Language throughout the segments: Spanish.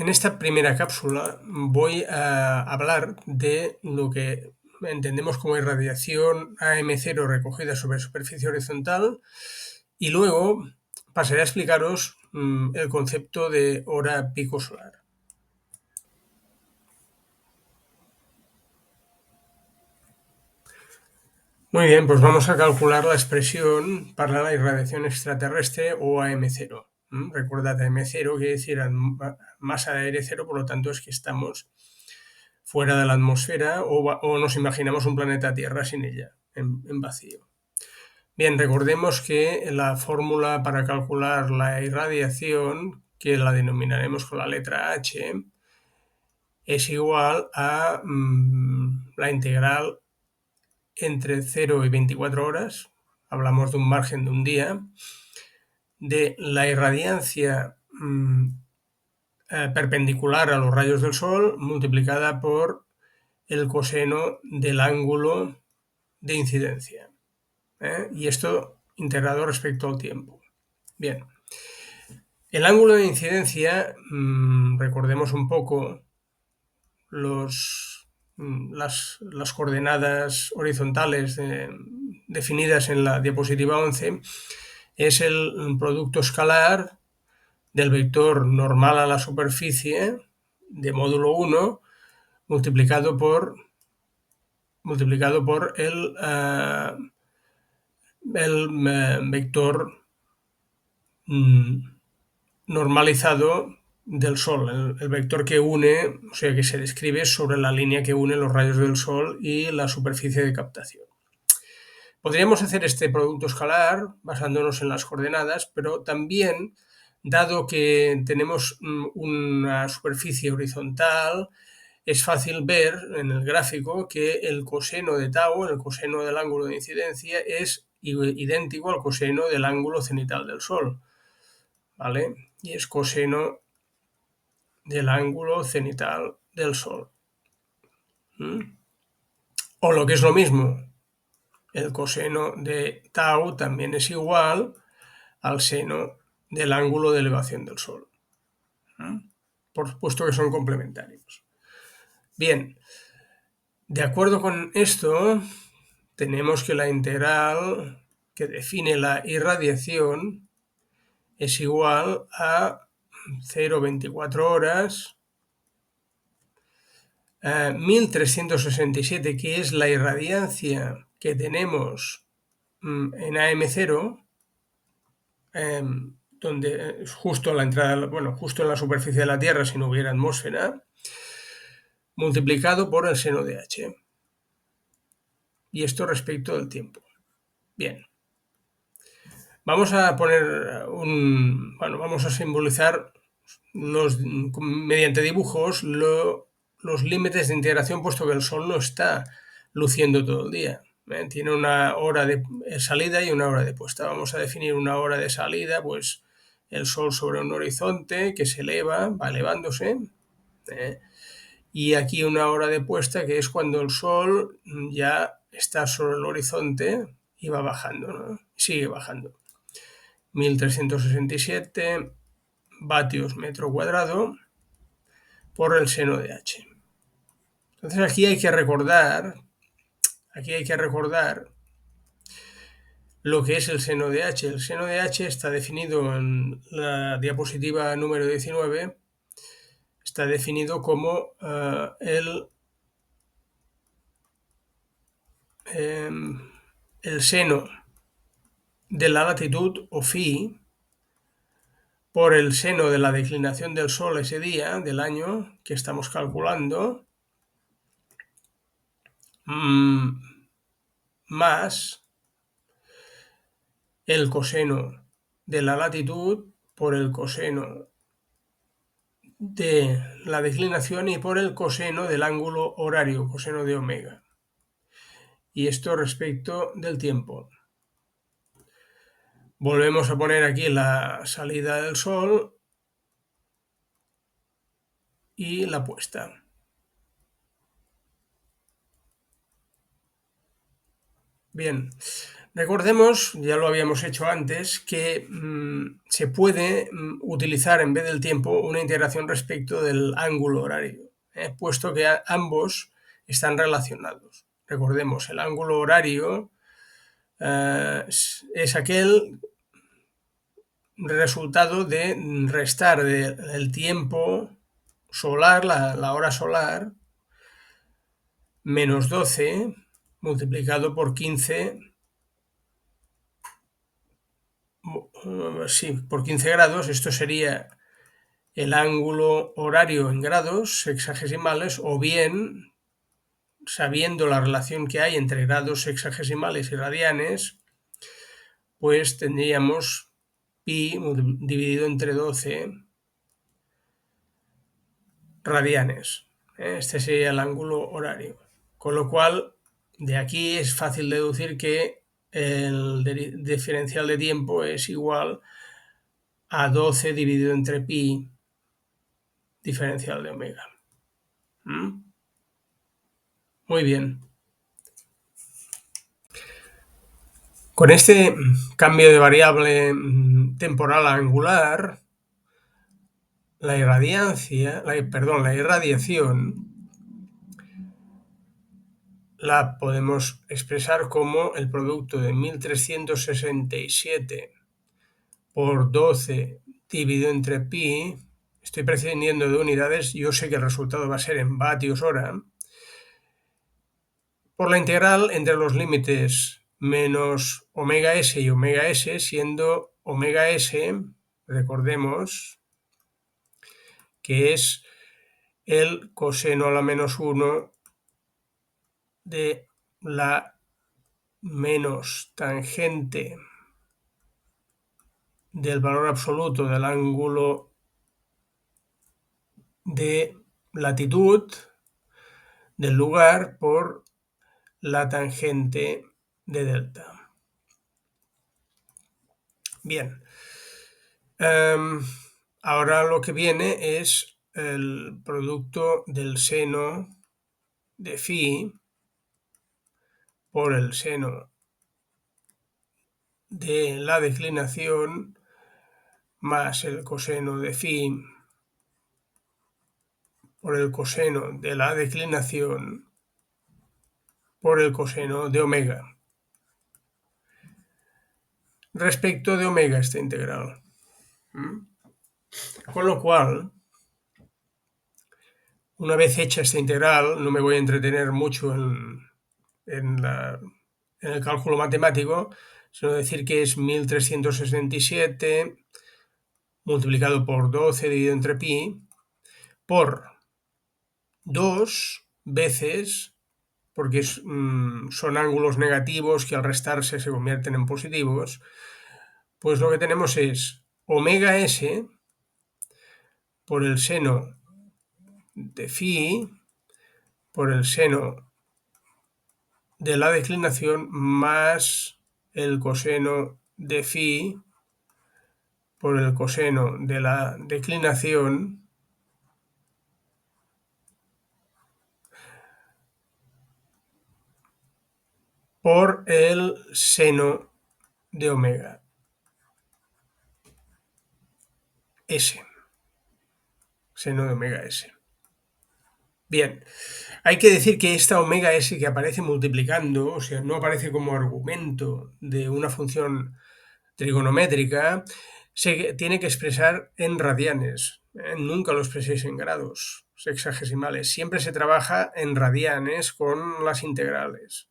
En esta primera cápsula voy a hablar de lo que entendemos como irradiación AM0 recogida sobre superficie horizontal y luego pasaré a explicaros el concepto de hora pico solar. Muy bien, pues vamos a calcular la expresión para la irradiación extraterrestre o AM0. Recordad, AM0 quiere decir masa de aire cero, por lo tanto es que estamos fuera de la atmósfera o nos imaginamos un planeta Tierra sin ella, en vacío. Bien, recordemos que la fórmula para calcular la irradiación, que la denominaremos con la letra H, es igual a la integral entre 0 y 24 horas, hablamos de un margen de un día, de la irradiancia perpendicular a los rayos del Sol multiplicada por el coseno del ángulo de incidencia. Y esto integrado respecto al tiempo. Bien, el ángulo de incidencia, recordemos un poco las coordenadas horizontales definidas en la diapositiva 11, es el producto escalar del vector normal a la superficie de módulo 1 multiplicado por el vector normalizado del Sol, el vector que une, o sea, que se describe sobre la línea que une los rayos del Sol y la superficie de captación. Podríamos hacer este producto escalar basándonos en las coordenadas, pero también, dado que tenemos una superficie horizontal, es fácil ver en el gráfico que el coseno de tau, el coseno del ángulo de incidencia, es idéntico al coseno del ángulo cenital del Sol, ¿vale? Y es coseno del ángulo cenital del Sol. O lo que es lo mismo, el coseno de tau también es igual al seno del ángulo de elevación del Sol. Por supuesto que son complementarios. Bien, de acuerdo con esto, tenemos que la integral que define la irradiación es igual a 0,24 horas 1367, que es la irradiancia que tenemos en AM0, donde justo a la entrada, justo en la superficie de la Tierra, si no hubiera atmósfera, multiplicado por el seno de H. Y esto respecto del tiempo. Bien. Vamos a poner vamos a simbolizar mediante dibujos los límites de integración, puesto que el Sol no está luciendo todo el día. Tiene una hora de salida y una hora de puesta. Vamos a definir una hora de salida, pues el Sol sobre un horizonte que se eleva, va elevándose. Y aquí una hora de puesta, que es cuando el Sol ya está sobre el horizonte y va bajando, ¿no? Sigue bajando. 1367 vatios metro cuadrado por el seno de H. Entonces aquí hay que recordar lo que es el seno de H. El seno de H está definido en la diapositiva número 19, está definido como el seno de la latitud o phi por el seno de la declinación del Sol ese día del año que estamos calculando, más el coseno de la latitud por el coseno de la declinación y por el coseno del ángulo horario, coseno de omega. Y esto respecto del tiempo. Volvemos a poner aquí la salida del Sol y la puesta. Bien, Recordemos, ya lo habíamos hecho antes, que se puede utilizar en vez del tiempo una integración respecto del ángulo horario, puesto que ambos están relacionados. Recordemos, el ángulo horario es aquel resultado de restar el tiempo solar, la hora solar, menos 12 multiplicado por 15, sí, por 15 grados. Esto sería el ángulo horario en grados sexagesimales, o bien, sabiendo la relación que hay entre grados sexagesimales y radianes, pues tendríamos pi dividido entre 12 radianes. Este sería el ángulo horario. Con lo cual, de aquí es fácil deducir que el diferencial de tiempo es igual a 12 dividido entre pi diferencial de omega. Muy bien. Con este cambio de variable temporal a angular, la irradiación la podemos expresar como el producto de 1367 por 12 dividido entre pi. Estoy prescindiendo de unidades, yo sé que el resultado va a ser en vatios hora, por la integral entre los límites menos omega s y omega s, siendo omega s, recordemos, que es el coseno a la menos 1 de la menos tangente del valor absoluto del ángulo de latitud del lugar por la tangente de delta. Bien. Ahora lo que viene es el producto del seno de phi por el seno de la declinación más el coseno de phi por el coseno de la declinación por el coseno de omega. Respecto de omega esta integral. Con lo cual, una vez hecha esta integral, no me voy a entretener mucho en el cálculo matemático, sino decir que es 1367 multiplicado por 12 dividido entre pi por 2 veces, porque son ángulos negativos que al restarse se convierten en positivos, pues lo que tenemos es omega s por el seno de phi por el seno de la declinación más el coseno de phi por el coseno de la declinación por el seno de omega s. Seno de omega s. Bien, hay que decir que esta omega s que aparece multiplicando, o sea, no aparece como argumento de una función trigonométrica, se tiene que expresar en radianes. Nunca lo expreséis en grados sexagesimales. Siempre se trabaja en radianes con las integrales.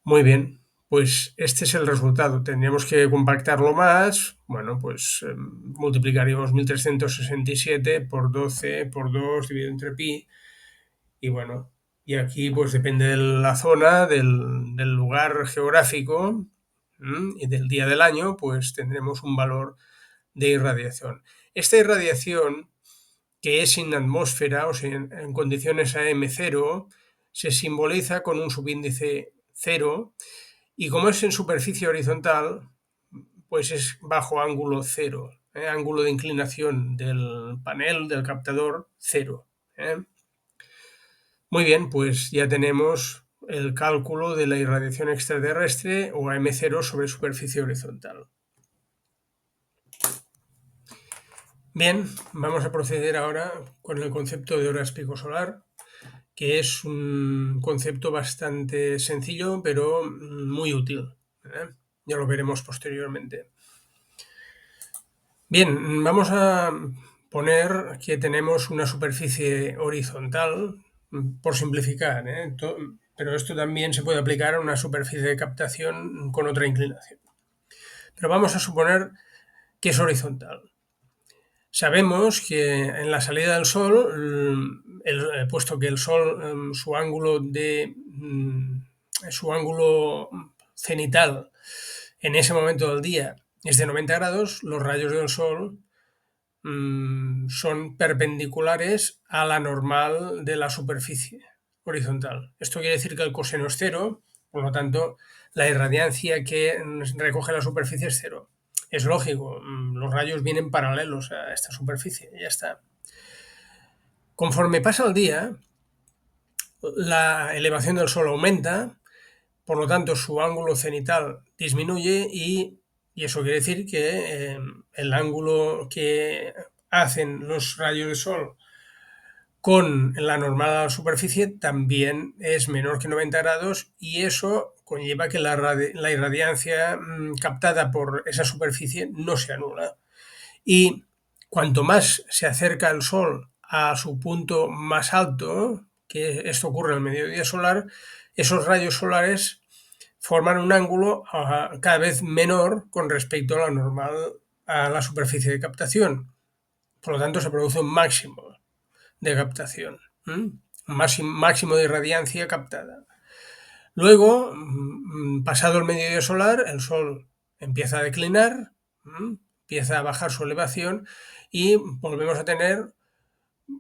Muy bien, pues este es el resultado. Tendríamos que compactarlo más. Bueno, pues multiplicaríamos 1367 por 12 por 2 dividido entre pi. Y bueno, y aquí pues depende de la zona, del lugar geográfico y del día del año, pues tendremos un valor de irradiación. Esta irradiación, que es sin atmósfera, o sea, en condiciones AM0, se simboliza con un subíndice 0, y como es en superficie horizontal, pues es bajo ángulo 0, ángulo de inclinación del panel, del captador, 0. Muy bien, pues ya tenemos el cálculo de la irradiación extraterrestre o AM0 sobre superficie horizontal. Bien, vamos a proceder ahora con el concepto de horas pico solar, que es un concepto bastante sencillo, pero muy útil. Ya lo veremos posteriormente. Bien, vamos a poner que tenemos una superficie horizontal, por simplificar, pero esto también se puede aplicar a una superficie de captación con otra inclinación. Pero vamos a suponer que es horizontal. Sabemos que en la salida del Sol, puesto que el Sol, su ángulo cenital en ese momento del día es de 90 grados, los rayos del Sol son perpendiculares a la normal de la superficie horizontal. Esto quiere decir que el coseno es cero, por lo tanto, la irradiancia que recoge la superficie es cero. Es lógico, los rayos vienen paralelos a esta superficie, y ya está. Conforme pasa el día, la elevación del Sol aumenta, por lo tanto su ángulo cenital disminuye y eso quiere decir que el ángulo que hacen los rayos del Sol con la normal a la superficie también es menor que 90 grados y eso conlleva que la irradiancia captada por esa superficie no se anula. Y cuanto más se acerca el Sol a su punto más alto, que esto ocurre en el mediodía solar, esos rayos solares forman un ángulo cada vez menor con respecto a la normal a la superficie de captación. Por lo tanto, se produce un máximo de captación, un máximo de irradiancia captada. Luego, pasado el mediodía solar, el Sol empieza a declinar, empieza a bajar su elevación y volvemos a tener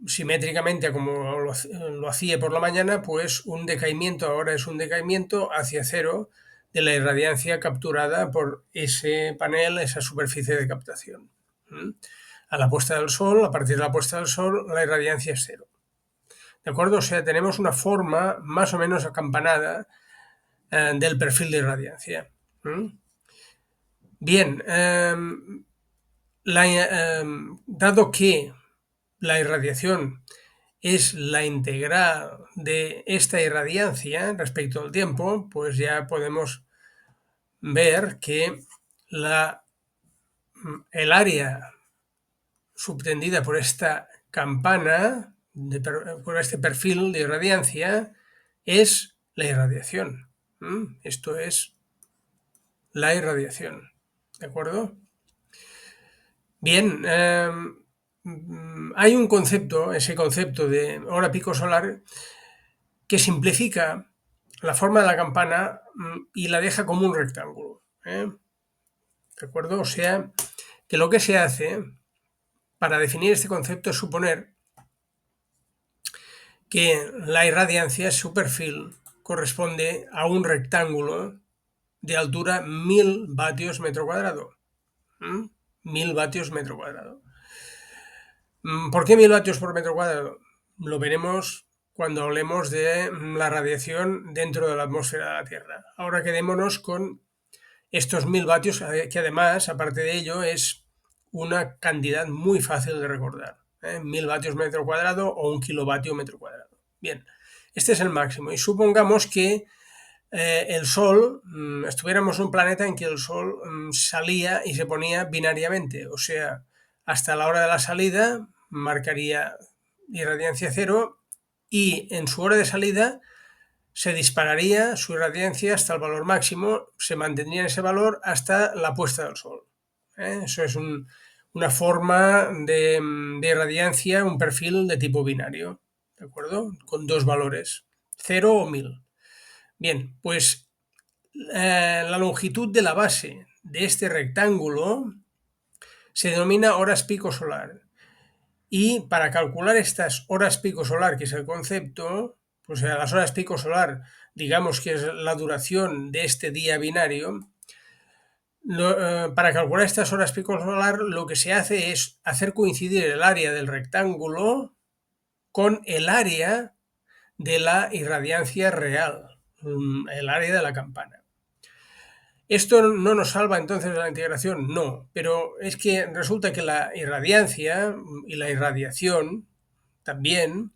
simétricamente como lo hacía por la mañana, pues un decaimiento, ahora es un decaimiento hacia cero de la irradiancia capturada por ese panel, esa superficie de captación. A la puesta del Sol, a partir de la puesta del Sol, la irradiancia es cero. ¿De acuerdo? O sea, tenemos una forma más o menos acampanada del perfil de irradiancia. Bien, dado que la irradiación es la integral de esta irradiancia respecto al tiempo, pues ya podemos ver que el área subtendida por esta campana, por este perfil de irradiancia, es la irradiación. Esto es la irradiación. ¿De acuerdo? Bien, hay un concepto, ese concepto de hora pico solar, que simplifica la forma de la campana y la deja como un rectángulo. ¿De acuerdo? O sea, que lo que se hace para definir este concepto es suponer que la irradiancia, su perfil, corresponde a un rectángulo de altura 1000 vatios metro cuadrado. 1000 vatios metro cuadrado. ¿Por qué 1000 vatios por metro cuadrado? Lo veremos cuando hablemos de la radiación dentro de la atmósfera de la Tierra. Ahora quedémonos con estos 1000 vatios, que además, aparte de ello, es una cantidad muy fácil de recordar. 1000 vatios metro cuadrado o 1 kilovatio metro cuadrado. Bien, este es el máximo. Y supongamos que el Sol, estuviéramos en un planeta en que el Sol salía y se ponía binariamente, o sea, hasta la hora de la salida marcaría irradiancia cero y en su hora de salida se dispararía su irradiancia hasta el valor máximo, se mantendría en ese valor hasta la puesta del Sol. Eso es una forma de irradiancia, un perfil de tipo binario, ¿de acuerdo? Con dos valores, 0 o 1000. Bien, pues la longitud de la base de este rectángulo se denomina horas pico solar. Y para calcular estas horas pico solar, que es el concepto, pues a las horas pico solar, digamos que es la duración de este día binario, para calcular estas horas pico solar lo que se hace es hacer coincidir el área del rectángulo con el área de la irradiancia real. el área de la campana. ¿Esto no nos salva entonces de la integración? No, pero es que resulta que la irradiancia y la irradiación también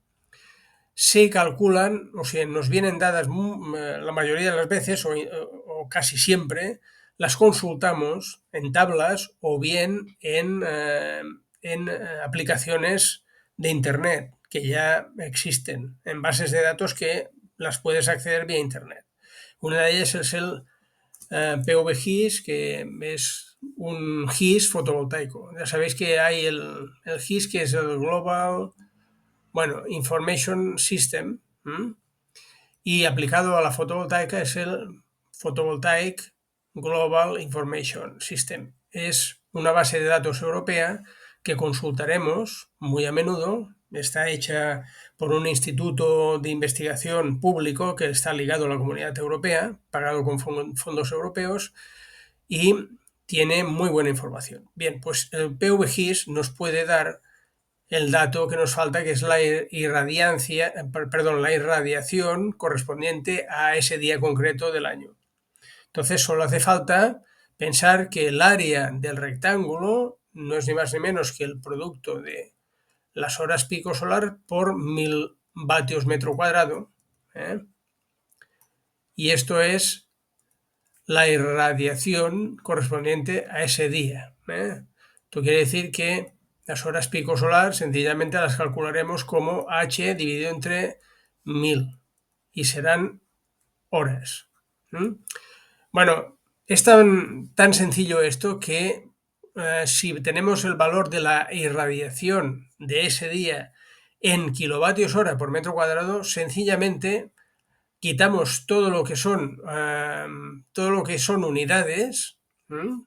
se calculan, o sea, nos vienen dadas la mayoría de las veces o casi siempre, las consultamos en tablas o bien en aplicaciones de Internet que ya existen, en bases de datos que las puedes acceder vía Internet. Una de ellas es el PV-GIS, que es un GIS fotovoltaico. Ya sabéis que hay el GIS, que es el Global, bueno, Information System, ¿m? Y aplicado a la fotovoltaica es el Photovoltaic Global Information System. Es una base de datos europea que consultaremos muy a menudo. Está hecha por un instituto de investigación público que está ligado a la Comunidad Europea, pagado con fondos europeos, y tiene muy buena información. Bien, pues el PVGIS nos puede dar el dato que nos falta, que es la irradiancia, perdón, la irradiación correspondiente a ese día concreto del año. Entonces solo hace falta pensar que el área del rectángulo no es ni más ni menos que el producto de las horas pico solar por 1000 vatios metro cuadrado, ¿eh? Y esto es la irradiación correspondiente a ese día, ¿eh? Esto quiere decir que las horas pico solar sencillamente las calcularemos como H dividido entre 1000 y serán horas. Bueno, es tan sencillo esto que si tenemos el valor de la irradiación de ese día en kilovatios hora por metro cuadrado, sencillamente quitamos todo lo que son unidades, ¿m?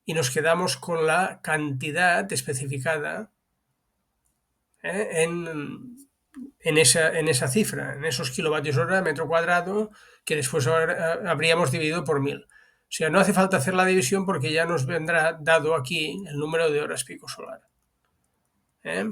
Y nos quedamos con la cantidad especificada, ¿eh? En esa cifra, en esos kilovatios hora metro cuadrado, que después habríamos dividido por 1000. O sea, no hace falta hacer la división porque ya nos vendrá dado aquí el número de horas pico solar, ¿eh?